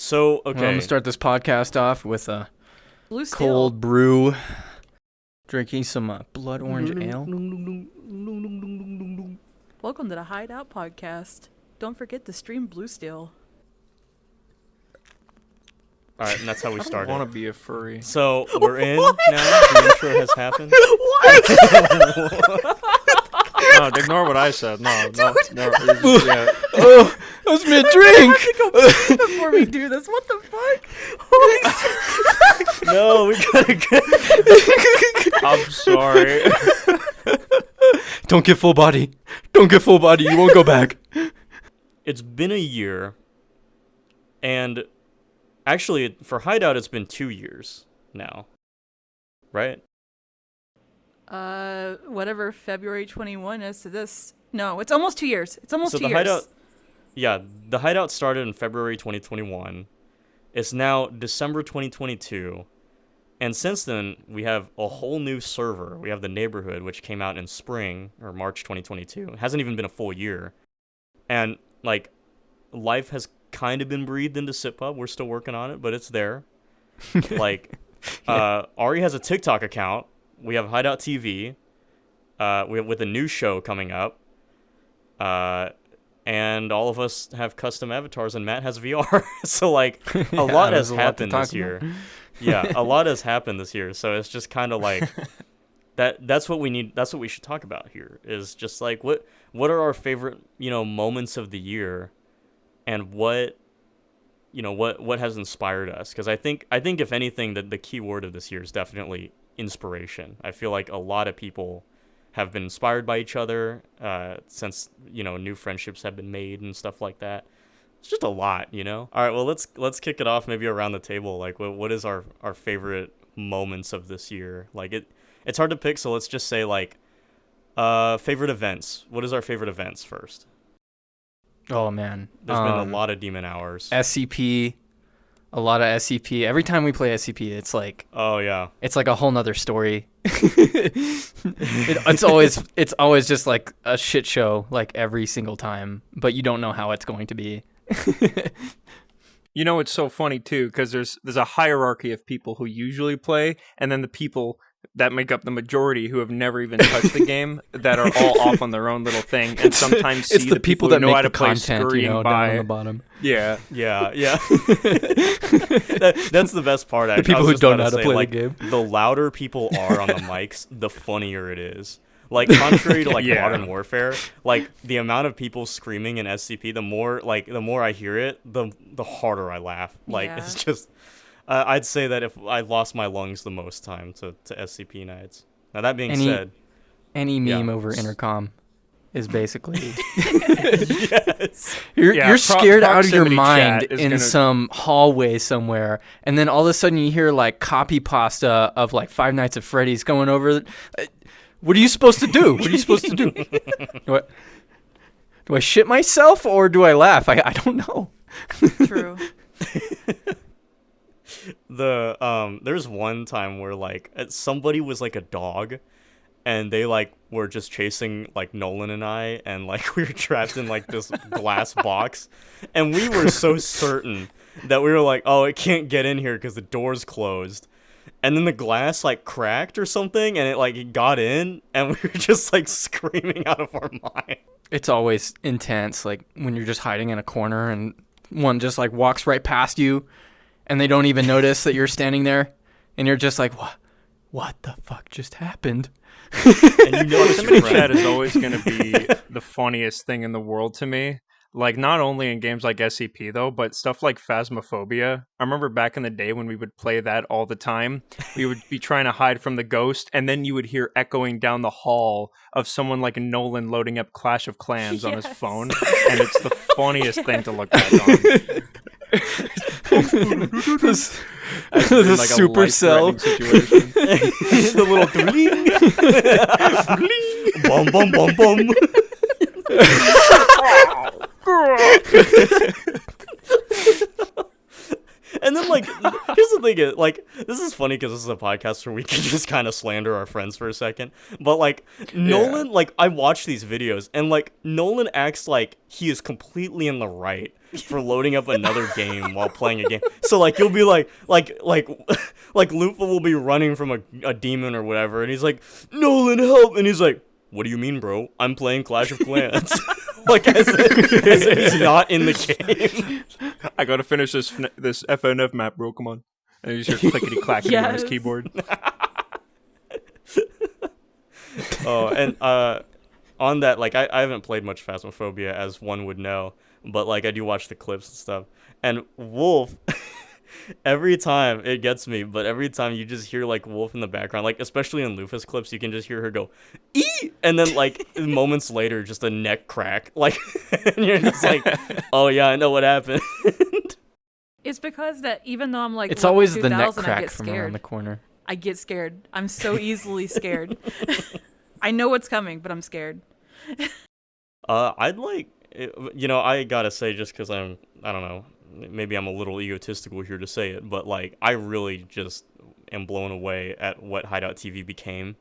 So, okay. Well, I'm going to start this podcast off with a Blue Steel. cold brew. Drinking some blood orange ale. Welcome to the Hideout podcast. Don't forget to stream Blue Steel. All right, and that's how we I started. want to be a furry. So, we're in now. The intro has happened. No, ignore what I said. No. Yeah. Oh, that was mid-drink. Before we do this, what the fuck? Holy shit. No, we gotta get... I'm sorry. Don't get full body. Don't get full body. You won't go back. It's been a year, and actually, for Hideout, it's been 2 years now. Right? Whatever February 21 is to this. No, it's almost 2 years. It's almost So 2 the years. Hideout, yeah, the Hideout started in February 2021. It's now December 2022. And since then, we have a whole new server. We have the Neighborhood, which came out in spring, or March 2022. It hasn't even been a full year. And, like, life has kind of been breathed into SitPub. We're still working on it, but it's there. Like, Ari has a TikTok account. We have Hideout TV. With a new show coming up. And all of us have custom avatars, and Matt has VR. So, like, a lot has happened this year. Yeah, a lot has happened this year. So it's just kind of like that's what we need. That's what we should talk about here. Is just like what are our favorite moments of the year, and what has inspired us? Because I think if anything, that the key word of this year is definitely inspiration. I feel like a lot of people have been inspired by each other since new friendships have been made and stuff like that. It's just a lot, All right, well, let's kick it off maybe around the table. Like, what is our favorite moments of this year? Like, it's hard to pick, so let's just say, like, favorite events. What is our favorite events first? Oh, man. There's been a lot of Demon Hours. SCP. A lot of SCP. Every time we play SCP, it's like... Oh, yeah. It's like a whole nother story. It's always just like a shit show, like every single time, but you don't know how it's going to be. It's so funny too, because there's a hierarchy of people who usually play, and then the people that make up the majority who have never even touched the game, that are all off on their own little thing, and sometimes it's see the people that who know make how the to play content, scurrying down by. on the bottom. Yeah. That's the best part. The people who don't know how to play the game. The louder people are on the mics, the funnier it is. Like, contrary to Modern Warfare, like, the amount of people screaming in SCP, the more I hear it, the harder I laugh. Like, yeah. It's just, I'd say that if I lost my lungs the most time to SCP nights. Now, that being said, any meme over intercom is basically yes. You're scared out of your mind in some hallway somewhere, and then all of a sudden you hear like copy pasta of like Five Nights at Freddy's going over. What are you supposed to do? What are you supposed to do? Do I shit myself or do I laugh? I don't know. True. There's one time where like somebody was like a dog, and they like were just chasing like Nolan and I, and like we were trapped in like this glass box, and we were so certain that we were like, oh, it can't get in here because the door's closed. And then the glass, like, cracked or something, and it got in, and we were just, like, screaming out of our mind. It's always intense, like, when you're just hiding in a corner, and one just, like, walks right past you, and they don't even notice that you're standing there, and you're just like, what the fuck just happened? And proximity chat is always going to be the funniest thing in the world to me. Like, not only in games like SCP, though, but stuff like Phasmophobia. I remember back in the day when we would play that all the time. We would be trying to hide from the ghost, and then you would hear echoing down the hall of someone like Nolan loading up Clash of Clans on his phone. And it's the funniest thing to look back on. The like Supercell situation. The little bling. Bum, bum, bum, bum. And then like, here's the thing: like, this is funny because this is a podcast where we can just kind of slander our friends for a second. But like, Nolan, like, I watch these videos, and like, Nolan acts like he is completely in the right for loading up another game while playing a game. So like, you'll be like Lufa will be running from a demon or whatever, and he's like, Nolan, help! And he's like, what do you mean, bro? I'm playing Clash of Clans. Like, as if he's not in the game. I gotta finish this FNF map, bro. Come on. And he's just clickety clacking on his keyboard. Oh, and on that, like, I haven't played much Phasmophobia, as one would know, but like, I do watch the clips and stuff. And Wolf, every time it gets me, but every time you just hear like Wolf in the background, like especially in Lufa's clips, you can just hear her go "ee," and then like moments later, just a neck crack, like, and you're just like, oh yeah, I know what happened. It's because that even though I'm like, it's always the neck I crack get from scared. around the corner. I get scared. I'm so easily scared. I know what's coming, but I'm scared. I'd like, I gotta say, just because I don't know, maybe I'm a little egotistical here to say it, but like, I really just am blown away at what Hideout TV became.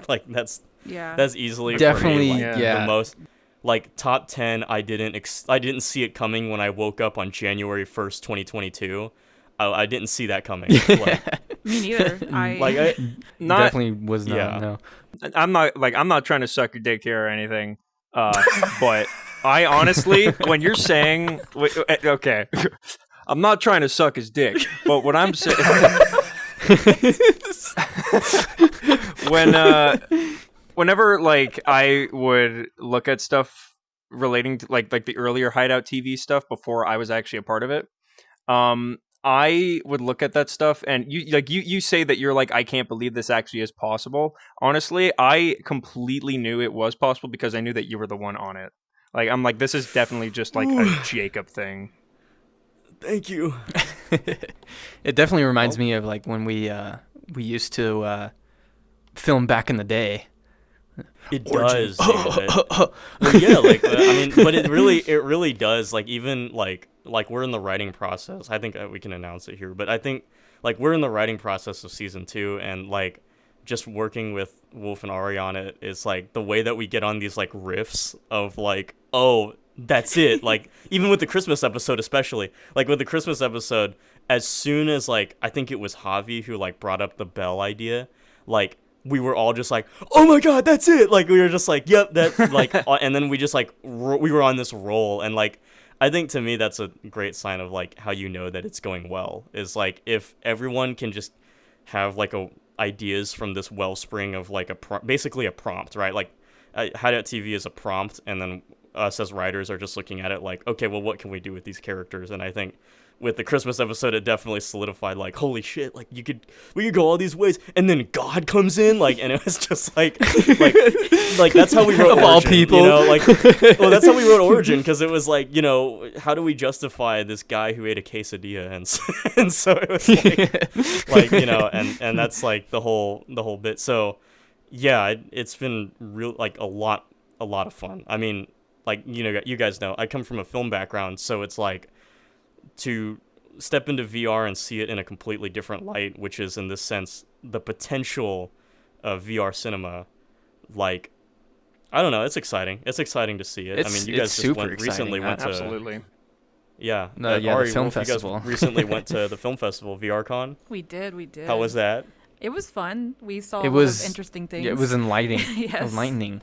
Like, that's easily definitely for me, like, the most, like, top 10. I didn't see it coming when I woke up on January 1st, 2022. I didn't see that coming. Like, me neither. I definitely was not. Yeah. No, I'm not trying to suck your dick here or anything. But I honestly, when you're saying, okay, I'm not trying to suck his dick, but what I'm saying, whenever like I would look at stuff relating to like the earlier Hideout TV stuff before I was actually a part of it, I would look at that stuff, and you say that you're like, I can't believe this actually is possible. Honestly, I completely knew it was possible because I knew that you were the one on it. Like, I'm like, this is definitely just like a Jacob thing. Thank you. It definitely reminds me of like when we used to film back in the day. It does. Well, yeah, like, I mean, but it really does. Like, even like we're in the writing process. I think we can announce it here, but I think like we're in the writing process of season 2, and like just working with Wolf and Ari on it is like the way that we get on these like riffs of like, oh, that's it. Like, even with the Christmas episode, especially like with the Christmas episode, as soon as like I think it was Javi who like brought up the bell idea, like, we were all just like, oh my god, that's it. Like, we were just like, yep, that, like, and then we just like we were on this roll, and like, I think to me that's a great sign of like how you know that it's going well, is like if everyone can just have like ideas from this wellspring of like basically a prompt, right? Like, Hideout TV is a prompt, and then us as writers are just looking at it like, okay, well, what can we do with these characters? And I think with the Christmas episode, it definitely solidified like, holy shit, like we could go all these ways, and then God comes in, like, and it was just like that's how we wrote Origin, all people, you know, like, well, that's how we wrote Origin, because it was like, you know, how do we justify this guy who ate a quesadilla, and so it was like, you know, and that's like the whole bit. So yeah, it's been real, like a lot of fun. I mean, like, you know, you guys know I come from a film background, so it's like, to step into VR and see it in a completely different light, which is in this sense the potential of VR cinema. Like, I don't know, it's exciting. It's exciting to see it. I mean, you guys just recently went to absolutely. Yeah, the film festival. You guys recently went to the film festival, VRCon. We did. How was that? It was fun. We saw a lot of interesting things. Yeah, it was enlightening. Yes. Enlightening.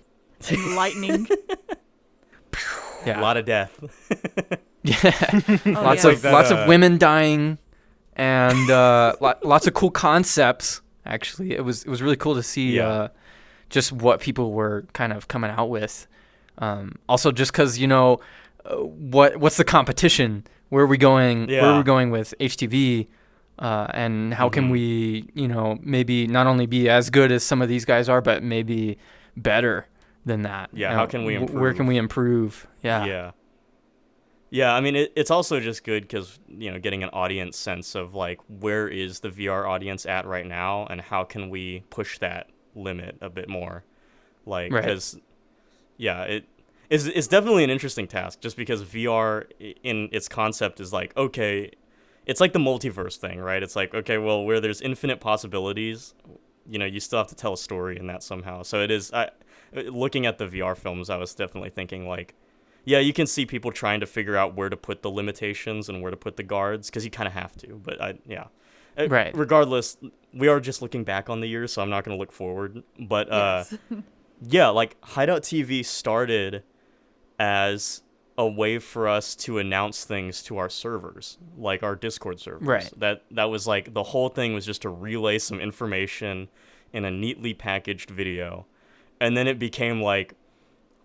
Yeah. A lot of death. Yeah. Lots of women dying, and lots of cool concepts. Actually, it was really cool to see just what people were kind of coming out with. Also, just because, you know, what's the competition? Where are we going? Yeah. Where are we going with HTV? And how can we, you know, maybe not only be as good as some of these guys are, but maybe better than that? Yeah. How can we improve? Where can we improve? Yeah. Yeah. Yeah, I mean, it's also just good because, you know, getting an audience sense of, like, where is the VR audience at right now, and how can we push that limit a bit more? Like, because, yeah, it's definitely an interesting task, just because VR in its concept is like, okay, it's like the multiverse thing, right? It's like, okay, well, where there's infinite possibilities, you know, you still have to tell a story in that somehow. So it is, looking at the VR films, I was definitely thinking like, yeah, you can see people trying to figure out where to put the limitations and where to put the guards, because you kind of have to. But Right. Regardless, we are just looking back on the year, so I'm not going to look forward. But Yes. yeah, like Hideout TV started as a way for us to announce things to our servers, like our Discord servers. Right. That was like, the whole thing was just to relay some information in a neatly packaged video. And then it became like,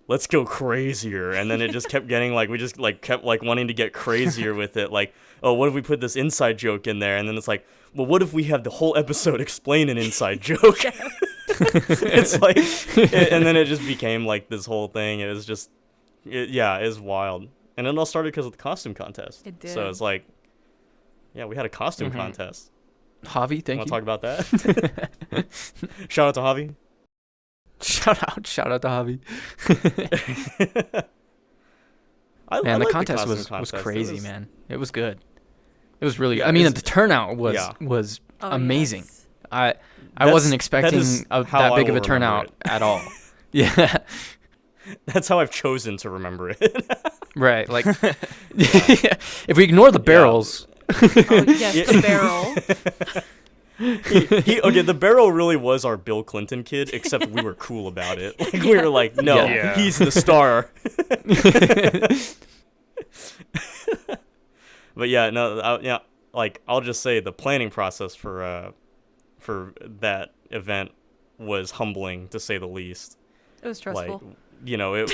let's go crazier. And then it just kept getting like, we just like kept like wanting to get crazier with it. Like, oh, what if we put this inside joke in there? And then it's like, well, what if we have the whole episode explain an inside joke? It's like, and then it just became like this whole thing. It was just, it was wild. And it all started because of the costume contest. It did. So it's like, yeah, we had a costume contest. Javi, thank you. Want to talk about that? Shout out to Javi. Shout out to Javi. Man, the contest was crazy, man. It was good. It was really. I mean, the turnout was amazing. Yes. I wasn't expecting that big of a turnout at all. Yeah. That's how I've chosen to remember it. Right. Like, if we ignore the barrels. Oh, yes, the barrel. Okay, the barrel really was our Bill Clinton kid, except we were cool about it. Like, we were like, no, he's the star. But yeah, no, like, I'll just say the planning process for that event was humbling, to say the least. It was stressful. Like, you know, it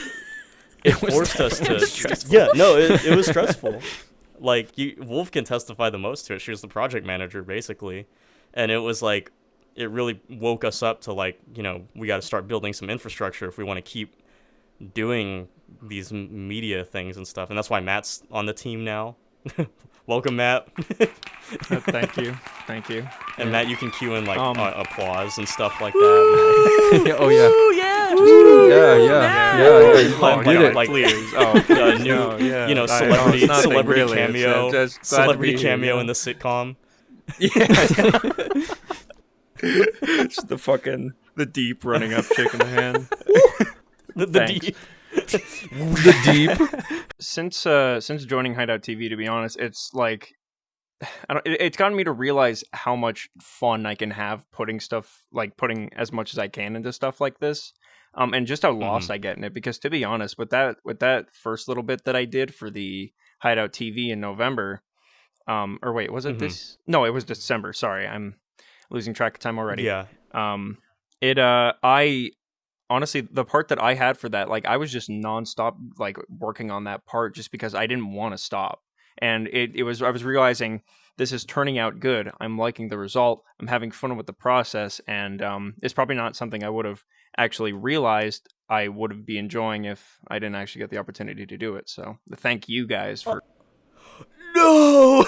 forced us to. Yeah, no, it was stressful. Like, Wolf can testify the most to it. She was the project manager, basically. And it was like, it really woke us up to, like, you know, we got to start building some infrastructure if we want to keep doing these media things and stuff. And that's why Matt's on the team now. Welcome, Matt. Thank you. And Matt, you can cue in, like, applause and stuff like that. Oh, yeah. Ooh, yeah. Oh, get it. Like, please. You know, celebrity cameo. Celebrity cameo in the sitcom. It's the deep running up, shaking the hand. The deep. The deep. Since joining Hideout TV, to be honest, it's like, it's gotten me to realize how much fun I can have putting as much as I can into stuff like this, and just how lost I get in it. Because, to be honest, with that first little bit that I did for the Hideout TV in November, or wait, was it this? No, it was December. Sorry, I'm losing track of time already. Yeah. I honestly, the part that I had for that, like, I was just nonstop, like, working on that part just because I didn't want to stop. And I was realizing this is turning out good. I'm liking the result. I'm having fun with the process. And it's probably not something I would have actually realized I would be enjoying if I didn't actually get the opportunity to do it. So thank you guys for... No!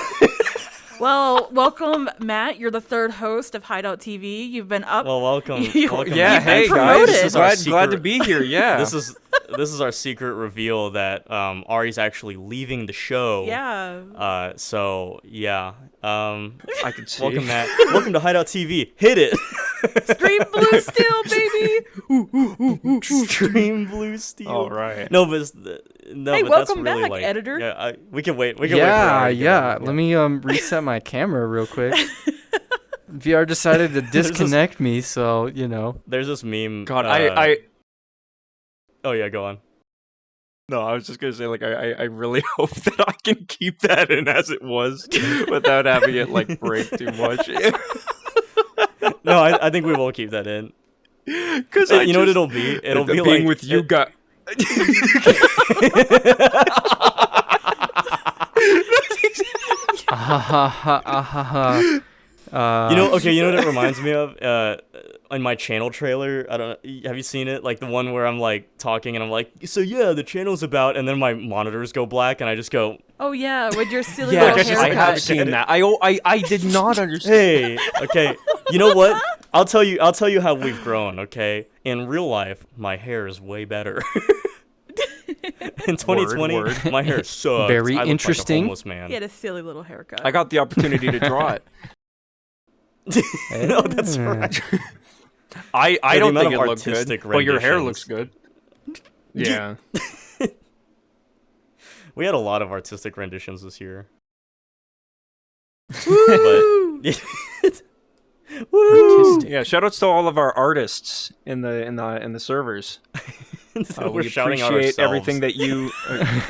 Well, welcome, Matt. You're the third host of Hideout TV. You've been up. Well, welcome. Yeah, hey guys, glad to be here. Yeah, this is our secret reveal that Ari's actually leaving the show. Yeah. So yeah. I can see. Welcome, Matt. Welcome to Hideout TV. Hit it. Stream Blue Steel, baby. Stream Blue Steel. All right. No, but hey, but welcome that's really, back, like, editor. Yeah, we can wait. We can wait for Ari to get it. Let me reset my camera real quick. VR decided to disconnect me, so you know. There's this meme. God, I. Oh yeah, go on. No, I was just gonna say, like, I really hope that I can keep that in as it was, without having it like break too much. No, I think we will keep that in. Because you know what it'll be? It'll be being like with you guys. You know what it reminds me of? In my channel trailer, have you seen it? Like the one where I'm like talking and I'm like, so yeah, the channel's about, and then my monitors go black and I just go, oh yeah, with your silly yeah, little I haircut. have seen that. I did not understand. hey, okay, you know what? I'll tell you how we've grown. Okay, in real life, my hair is way better. In 2020, Word. my hair sucked. Very I looked interesting. Like a homeless man. He had a silly little haircut. I got the opportunity to draw it. No, that's right. I The don't amount think of it looked good, artistic but your hair renditions. looks good. Yeah. We had a lot of artistic renditions this year. Woo! But woo! Yeah, shoutouts to all of our artists in the servers. We're We shouting out appreciate ourselves. everything that you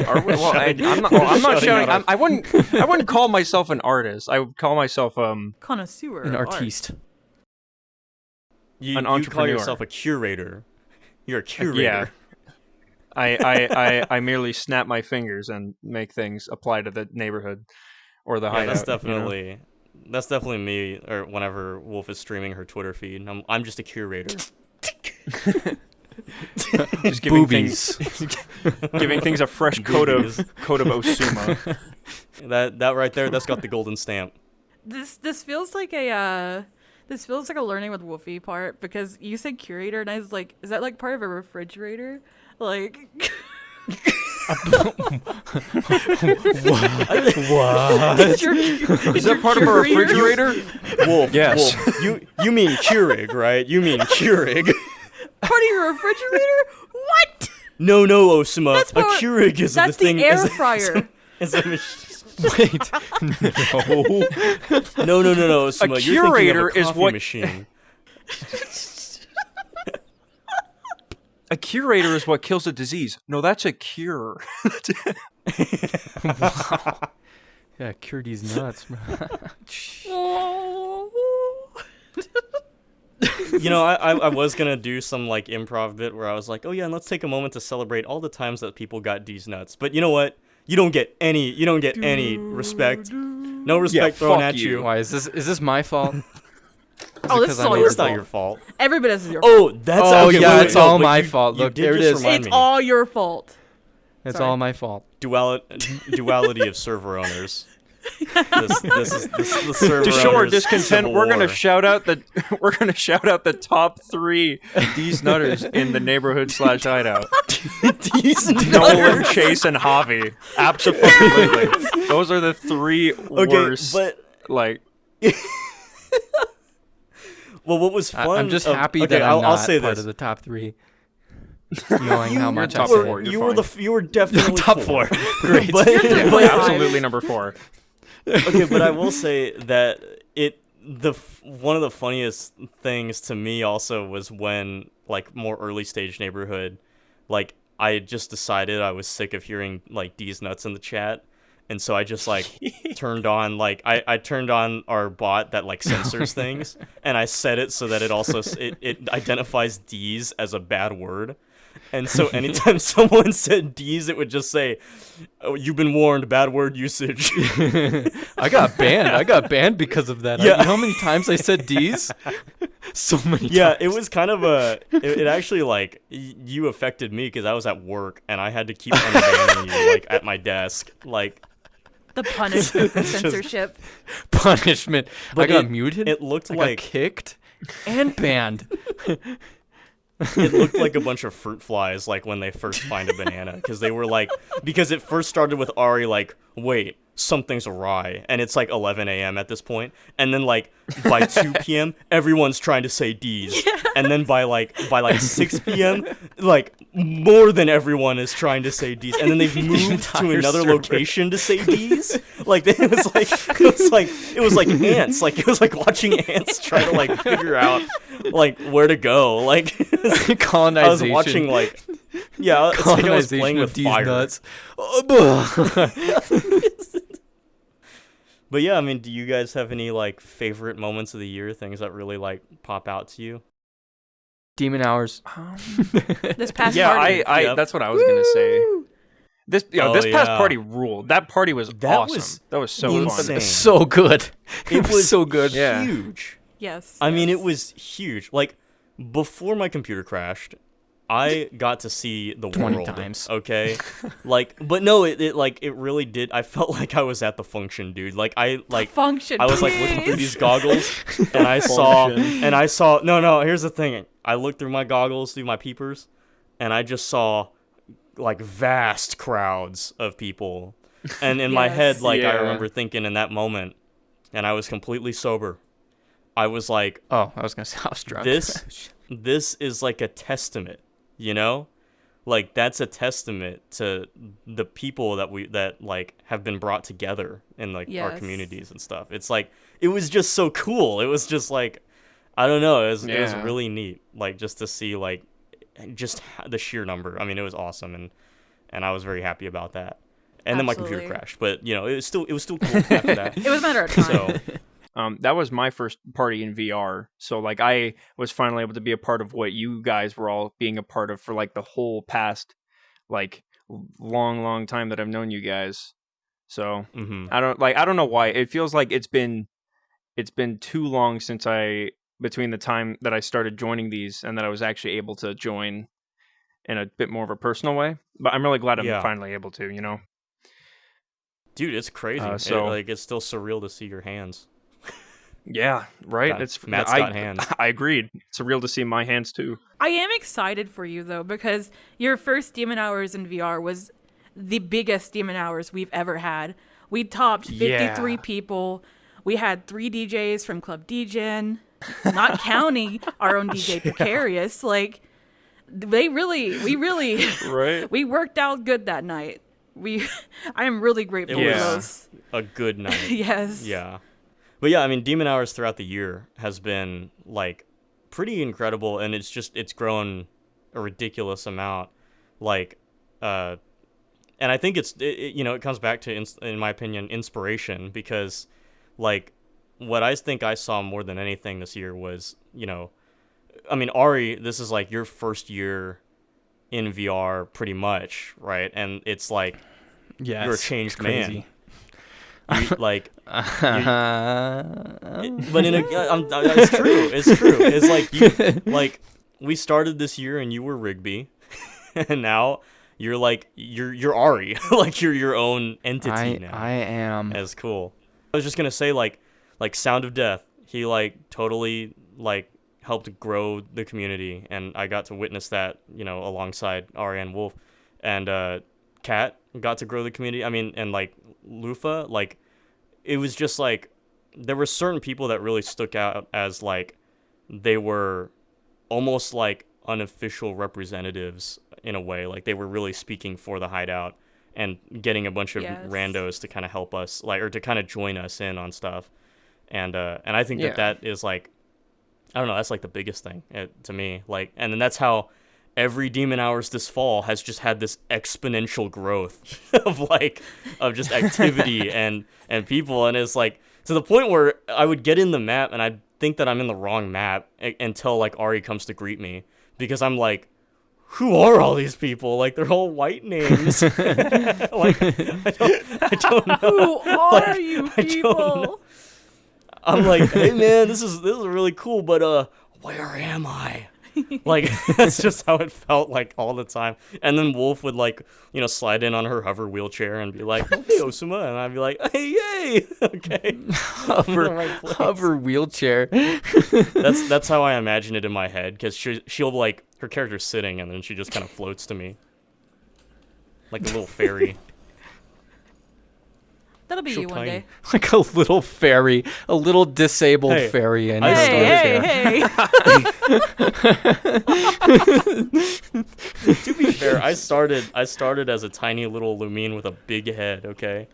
are. Well, I'm not Shouting shouting. out I wouldn't call myself an artist. I would call myself Connoisseur. An of art. artiste. You an call entrepreneur. yourself a curator. You're a curator. Yeah. I merely snap my fingers and make things apply to the neighborhood or the Yeah, hideout. that's definitely me. Or whenever Wolf is streaming her Twitter feed, I'm just a curator. Just giving Boobies. giving things a fresh coat of Osuma. That right there, that's got the golden stamp. This feels like a learning with Wolfie part, because you said curator and I was like, is that like part of a refrigerator? Like What? Is that part of a refrigerator? Wolf. Yes. Wolf, you mean Keurig, right? You mean Keurig. part of your refrigerator? What? No, Osama. That's A part- Keurig is That's the thing. the air is a- fryer. Is a machine. Wait. No, Osama. A You're thinking of curator a is coffee what- machine. A curator is what kills a disease. No, that's a cure. Yeah, cure these nuts. You know, I was gonna do some like improv bit where I was like, oh yeah, and let's take a moment to celebrate all the times that people got D's nuts. But you know what? You don't get any respect. No respect thrown fuck at you. you. Why is this my fault? Oh, this is all No, your it's not fault. your fault. Everybody else's your fault. Oh, that's Oh, okay, yeah, wait, it's no, all but my you- fault. you Look, did there it just is. remind It's me. all your fault. It's Sorry. all my fault. Duality of server owners. This the server To show our owners' discontent, civil we're gonna war. shout out the top 3 D's nutters in the neighborhood / hideout. Nolan, Chase, and Javi. Absolutely. Those are the 3 worst. but Like, well, what was fun? I'm just happy okay, that I'm I'll not say part this. of the top 3. Knowing how much I top say. four. You You're were fine. you were definitely Top 4. Great. But, You're but- absolutely number 4. okay, but I will say that one of the funniest things to me also was when, like, more early stage neighborhood, like, I just decided I was sick of hearing like D's nuts in the chat, and so I just like turned on like I turned on our bot that like censors things, and I set it so that it also it identifies D's as a bad word. And so anytime someone said D's, it would just say, "Oh, you've been warned, bad word usage." I got banned because of that. Yeah. You know how many times I said D's? So many Yeah, times. it was kind of it actually like you affected me because I was at work and I had to keep unbanning you like at my desk. Like The punishment for It's just- censorship. punishment. But I got it- muted. it looked I like- got kicked and banned. it looked like a bunch of fruit flies like when they first find a banana because it first started with Ari like, wait, something's awry, and it's like 11 a.m. at this point, and then like by 2 p.m. everyone's trying to say D's, and then by 6 p.m. like more than everyone is trying to say D's, and then they've moved to entire another server. location to say D's. Like it was like ants. Like it was like watching ants try to like figure out like where to go. Like I Colonization. was watching like yeah, it's like I was Colonization playing of with D's fire. nuts. But yeah, I mean, do you guys have any like favorite moments of the year, things that really like pop out to you? Demon hours. This past Yeah, party. I that's what I was gonna say. This this past yeah. party ruled. That party was That awesome. was That was so insane. fun. So good. It was so good. Yeah. huge. Yes. I mean, yes. it was huge. Like before my computer crashed, I got to see the 20 world. times. Okay, like, but no, it really did. I felt like I was at the function, dude. Like I function. I was like looking through please. these goggles, and I saw. No. Here's the thing. I looked through my goggles, through my peepers, and I just saw like vast crowds of people. And in my head, like I remember thinking in that moment, and I was completely sober, I was like, oh, I was gonna say I was drunk. This is like a testament, you know, like that's a testament to the people that like have been brought together in like our communities and stuff. It's like it was just so cool. It was just like, I don't know, it was really neat, like just to see like just the sheer number. I mean, it was awesome, and I was very happy about that. And then my computer crashed, but you know, it was still cool after that. It was a matter of time. So that was my first party in VR. So like I was finally able to be a part of what you guys were all being a part of for like the whole past like long time that I've known you guys. So I don't know why. It feels like it's been too long since between the time that I started joining these and that I was actually able to join in a bit more of a personal way. But I'm really glad I'm finally able to, you know. Dude, it's crazy. It's still surreal to see your hands. Yeah, right. Matt's got hands. I agreed. It's surreal to see my hands too. I am excited for you though, because your first Demon Hours in VR was the biggest Demon Hours we've ever had. We topped 53 people. We had 3 DJs from Club DJin, not counting our own DJ Precarious. Like we really right. We worked out good that night. I am really grateful for those. A good night. Yes. Yeah. But yeah, I mean, Demon Hours throughout the year has been like pretty incredible, and it's grown a ridiculous amount. Like, and I think it comes back to, in my opinion, inspiration, because like what I think I saw more than anything this year was, you know, I mean, Ari, this is like your first year in VR pretty much, right? And it's like you're a changed man. But it's true. It's like like we started this year and you were Rigby, and now you're Ari. Like you're your own entity now. I am. That's cool. I was just gonna say like Sound of Death. He like totally like helped grow the community, and I got to witness that, you know, alongside Ari and Wolf, and Kat got to grow the community. I mean, and like Lufa, like it was just like there were certain people that really stuck out as like they were almost like unofficial representatives in a way, like they were really speaking for the Hideout and getting a bunch of randos to kind of help us, like, or to kind of join us in on stuff, and I think that is like, I don't know, that's like the biggest thing to me. Like, and then that's how every Demon Hours this fall has just had this exponential growth of just activity and people. And it's like to the point where I would get in the map and I'd think that I'm in the wrong map until like Ari comes to greet me, because I'm like, who are all these people? Like, they're all white names. Like, I don't know. Who are you people? I'm like, hey man, this is really cool, but where am I? Like, that's just how it felt like all the time. And then Wolf would like, you know, slide in on her hover wheelchair and be like, hey Osuma, and I'd be like, hey, yay, okay. Hover wheelchair. That's how I imagine it in my head, because she'll like, her character's sitting and then she just kind of floats to me like a little fairy. That'll be you one day. Like a little fairy, a little disabled fairy. And hey. To be fair, I started as a tiny little Lumine with a big head. Okay,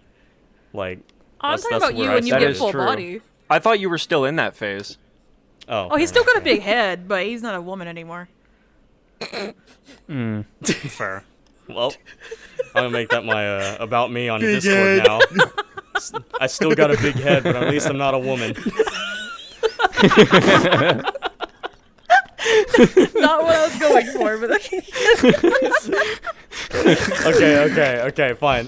like I'm talking about you when you get full body. I thought you were still in that phase. Oh, he's still got a big head, but he's not a woman anymore. Fair. Well, I'm gonna make that my about me on big Discord head. Now. I still got a big head, but at least I'm not a woman. Not what I was going for, but okay, fine.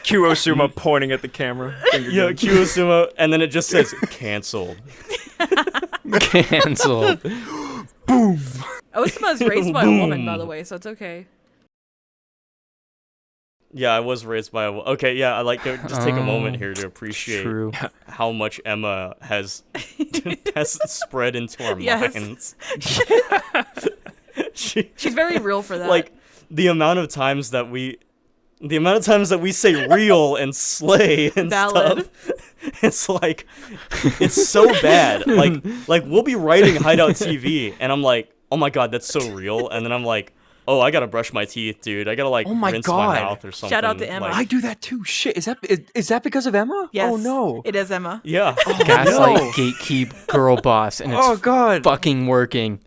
Q Osuma pointing at the camera. Yeah, Q Osuma, and then it just says canceled. Canceled. Boom. Osuma is raised by a woman, by the way, so it's okay. Yeah, I was raised by a woman. Okay, yeah, I like to just take a moment here to appreciate how much Emma has spread into our minds. She's very real for that. Like, the amount of times that we say real and slay and Valid. stuff, it's so bad. Like we'll be writing Hideout TV, and I'm like, oh my god, that's so real. And then I'm like, oh, I gotta brush my teeth, dude. I gotta rinse my mouth or something. Shout out to Emma. I do that too. Shit, is that because of Emma? Yes. Oh no. It is Emma. Yeah. Gaslight, gatekeep, girl boss, and it's god. fucking working.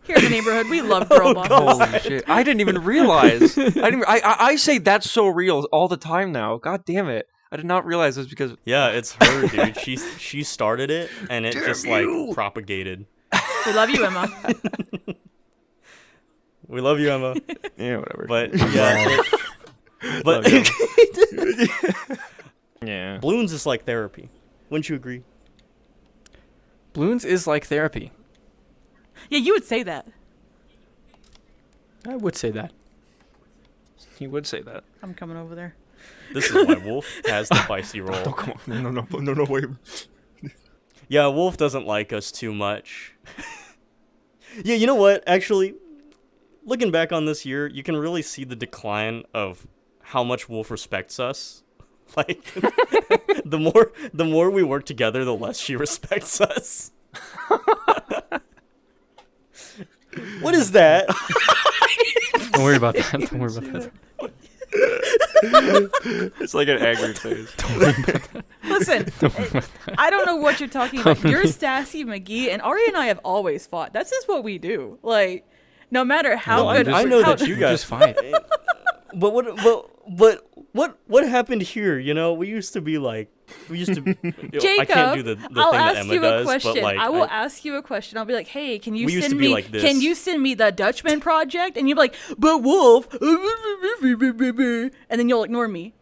Here in the neighborhood, we love girl bosses. Holy shit! I didn't even realize. I say that's so real all the time now. God damn it! I did not realize this because. Yeah, it's her, dude. She started it, and it just propagated. We love you, Emma. We love you, Emma. Yeah, whatever. But yeah, yeah. Bloons is like therapy. Wouldn't you agree? Bloons is like therapy. Yeah, you would say that. I would say that. He would say that. I'm coming over there. This is why Wolf has the feisty role. Oh come on! No! Wait. Yeah, Wolf doesn't like us too much. Yeah, you know what? Actually, looking back on this year, you can really see the decline of how much Wolf respects us. Like, the more we work together, the less she respects us. What is that? Don't worry about that. Don't worry about that. It's like an angry face. Listen, I don't know what you're talking about. You're Sassy McGee, and Ari and I have always fought. That's just what we do. Like, no matter how good. I know that you guys just fight. But what happened here? You know, we used to. Jacob, I can't do the thing that Emma does. Question. But like, I will ask you a question. I'll be like, "Hey, can you we used send to be me? like this. Can you send me the Dutchman project?" And you're like, "But Wolf," and then you'll ignore me.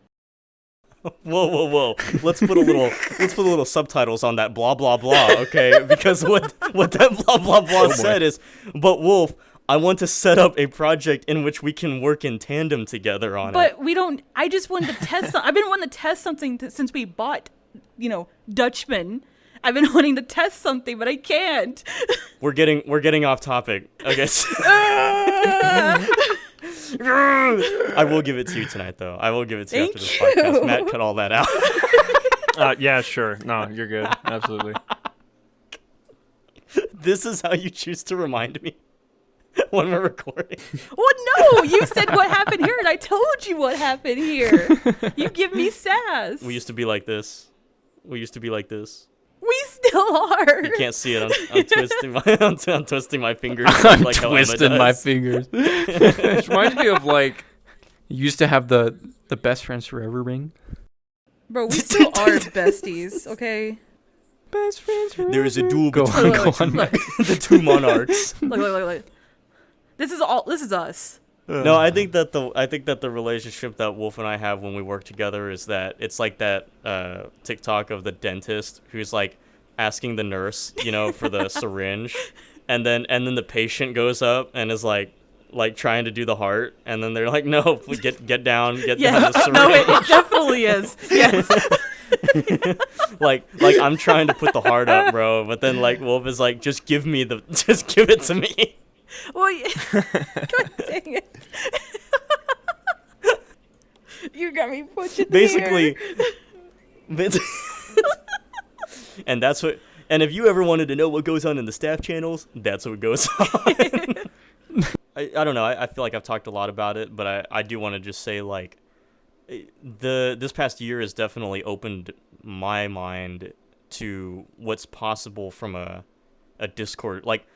Whoa! Let's put a little subtitles on that blah blah blah, okay? Because what that blah blah blah said is, but Wolf, I want to set up a project in which we can work in tandem together on it. But we don't. I just wanted to test. I've been wanting to test something since we bought, Dutchman. I've been wanting to test something, but I can't. We're getting off topic. Okay. I will give it to you tonight, though. I will give it to you after this podcast. Matt, cut all that out. Yeah, sure. No, you're good. Absolutely. This is how you choose to remind me when we're recording. Well, no, you said what happened here, and I told you what happened here. You give me sass. We used to be like this. We still are. You can't see it. I'm twisting I'm twisting my fingers. I'm like twisting my fingers. It reminds me of like You used to have the best friends forever ring. Bro, we still are besties, okay? Best friends forever. There is a duel Go between on. the two monarchs. Look. This is us. No, I think that the relationship that Wolf and I have when we work together is that it's like that TikTok of the dentist who's like asking the nurse, for the syringe, and then the patient goes up and is like trying to do the heart, and then they're like, no, get down the syringe. No, it definitely is. Yes. like I'm trying to put the heart up, bro, but then like Wolf is like, just give it to me. Well, God dang it. You got me pushing basically. And that's what. And if you ever wanted to know what goes on in the staff channels, that's what goes on. I don't know. I feel like I've talked a lot about it, but I do want to just say, like, this past year has definitely opened my mind to what's possible from a Discord. Like,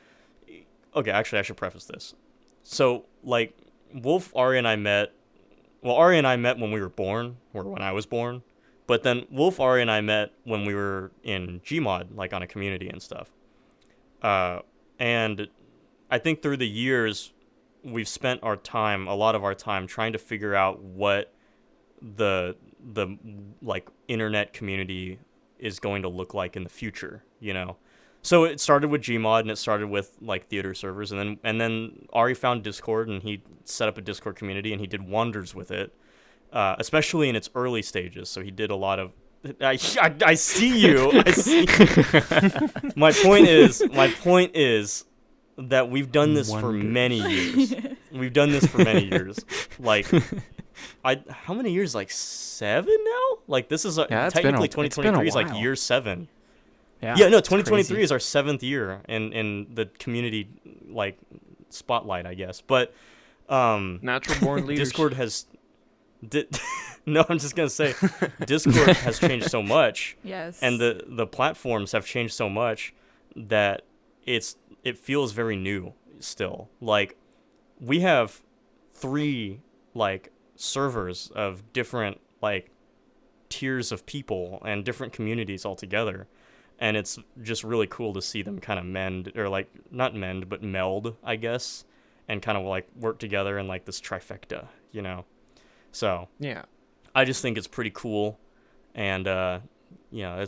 okay, actually, I should preface this. So, like, Wolf, Ari, and I met. Well, Ari and I met when we were born, or when I was born. But then Wolf, Ari, and I met when we were in Gmod, like on a community and stuff. And I think through the years, we've spent a lot of our time trying to figure out what the like internet community is going to look like in the future, So it started with Gmod, and it started with like theater servers, and then Ari found Discord, and he set up a Discord community, and he did wonders with it, especially in its early stages. So he did a lot of. I see you. I see. My point is, that we've done this for many years. We've done this for many years. Like, how many years? Like 7 now? Like, this is technically 2023 is like year 7. Yeah, no, 2023 is our 7th year in the community, like, spotlight, I guess. But natural born leaders. Discord has no, I'm just gonna say Discord has changed so much. Yes. And the platforms have changed so much that it feels very new still. Like, we have 3 like servers of different like tiers of people and different communities all together. And it's just really cool to see them kind of meld, I guess, and kind of like work together in like this trifecta, you know? So yeah, I just think it's pretty cool. And, you know,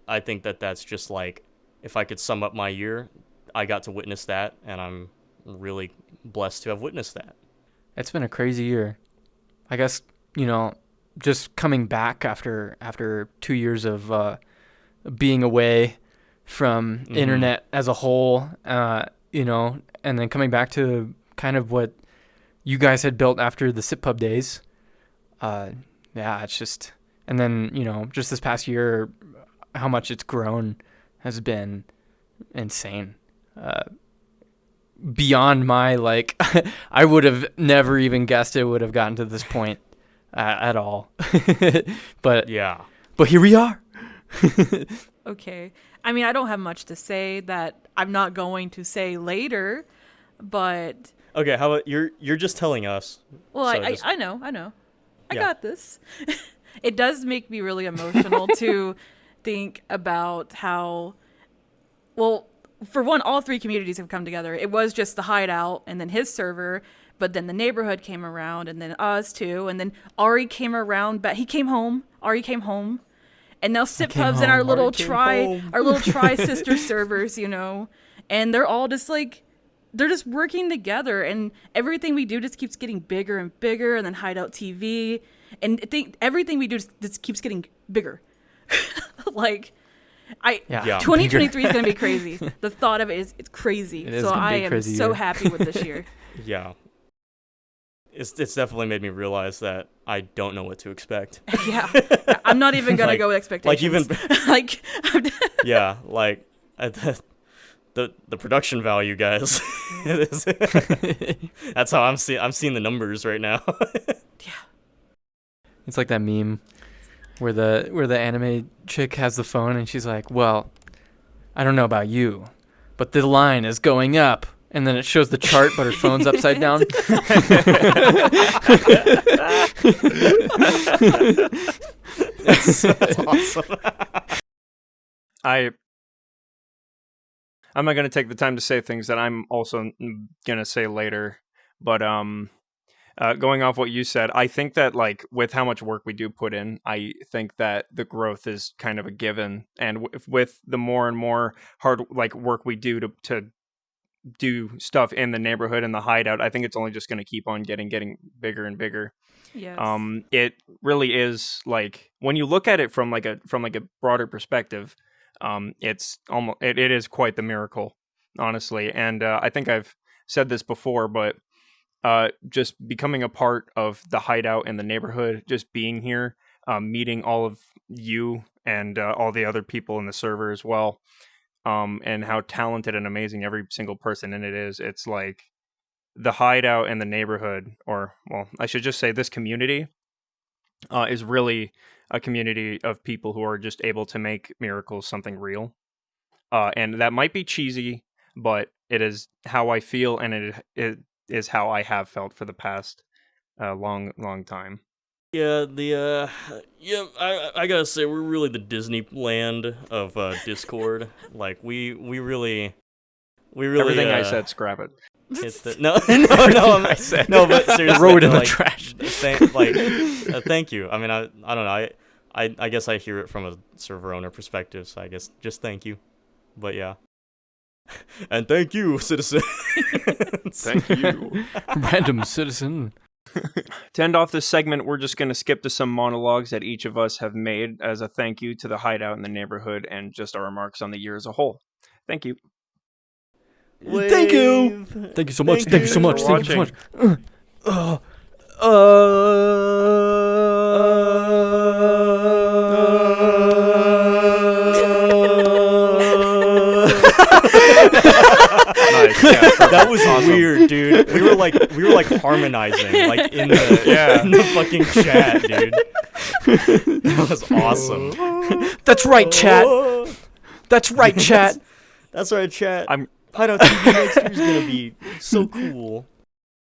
I think that's just like, if I could sum up my year, I got to witness that, and I'm really blessed to have witnessed that. It's been a crazy year. I guess, you know, just coming back after 2 years of being away from internet as a whole, you know, and then coming back to kind of what you guys had built after the SitPub days. Yeah, it's just, and then, you know, just this past year, how much it's grown has been insane. Beyond my, like, I would have never even guessed it would have gotten to this point at all. But yeah, but here we are. Okay. I mean, I don't have much to say that I'm not going to say later, but okay, how about you're just telling us. Well, so I know. I got this. It does make me really emotional to think about how, well, for one, all 3 communities have come together. It was just the Hideout and then his server, but then the neighborhood came around, and then us too, and then Ari came around, but he came home. Ari came home. And now SitPubs and our little tri-sister servers, you know, and they're all just like, they're just working together, and everything we do just keeps getting bigger and bigger. And then Hideout TV, and everything we do just keeps getting bigger. Like, 2023 is gonna be crazy. The thought of it is, it's crazy. So I am so happy with this year. Yeah. It's definitely made me realize that I don't know what to expect. Yeah, I'm not even gonna go with expectations. Like even yeah, like the production value, guys. That's how I'm seeing the numbers right now. Yeah, it's like that meme where the anime chick has the phone and she's like, "Well, I don't know about you, but the line is going up." And then it shows the chart, but her phone's upside down. That's awesome. I'm not going to take the time to say things that I'm also going to say later. But going off what you said, I think that, like, with how much work we do put in, I think that the growth is kind of a given. And with the more and more hard work we do to do stuff in the neighborhood and the Hideout, I think it's only just going to keep on getting bigger and bigger. Yes. It really is, like, when you look at it from a broader perspective, it's almost it is quite the miracle, honestly. And I think I've said this before, but just becoming a part of the Hideout and the neighborhood, just being here, meeting all of you and all the other people in the server as well. And how talented and amazing every single person in it is. It's like the Hideout and the neighborhood, or, well, I should just say this community is really a community of people who are just able to make miracles something real. And that might be cheesy, but it is how I feel, and it is how I have felt for the past long time. Yeah, I gotta say, we're really the Disneyland of Discord. Like, we really everything I said, scrap it. No, I said. No, but seriously, throw it in the trash. Thank you. I mean, I don't know. I guess I hear it from a server owner perspective, so I guess just thank you. But yeah, and thank you, citizen. Thank you, random citizen. To end off this segment, we're just going to skip to some monologues that each of us have made as a thank you to the Hideout in the neighborhood, and just our remarks on the year as a whole. Thank you. Thank you. Thank you so much. Thank you so much. Thank you so much. Nice. Yeah, That was weird, dude. We were like harmonizing, like in the fucking chat, dude. That was awesome. That's right, chat. That's right, chat. That's right, chat. Hideout TV next year is gonna be so cool.